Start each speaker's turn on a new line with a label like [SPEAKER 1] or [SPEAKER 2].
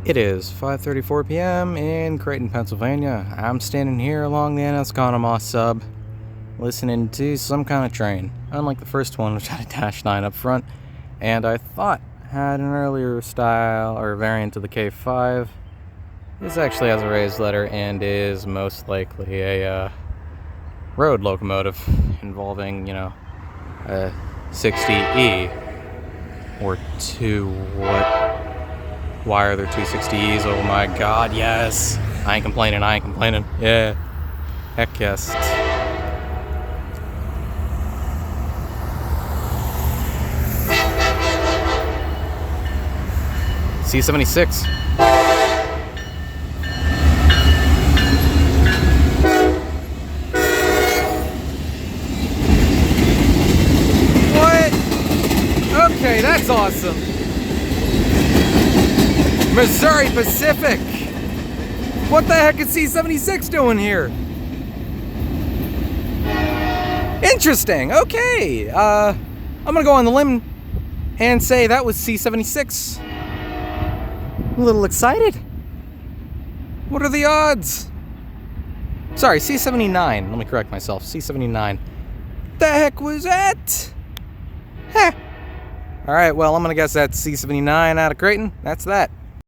[SPEAKER 1] It is 5:34 p.m. in Creighton, Pennsylvania. I'm standing here along the NS Conrail sub, listening to some kind of train. Unlike the first one, which had a -9 up front, and I thought had an earlier style or variant of the K5. This actually has a raised letter and is most likely a road locomotive involving, a 60E or two. Why are there two 60Es? Oh my god, yes! I ain't complaining. Yeah. Heck yes. C-76. What? Okay, that's awesome. Missouri Pacific! What the heck is C-76 doing here? Interesting, okay. I'm gonna go on the limb and say that was C-76. I'm a little excited. What are the odds? Sorry, C-79. Let me correct myself. C-79. The heck was that? Heh. Alright, well, I'm gonna guess that's C-79 out of Creighton. That's that.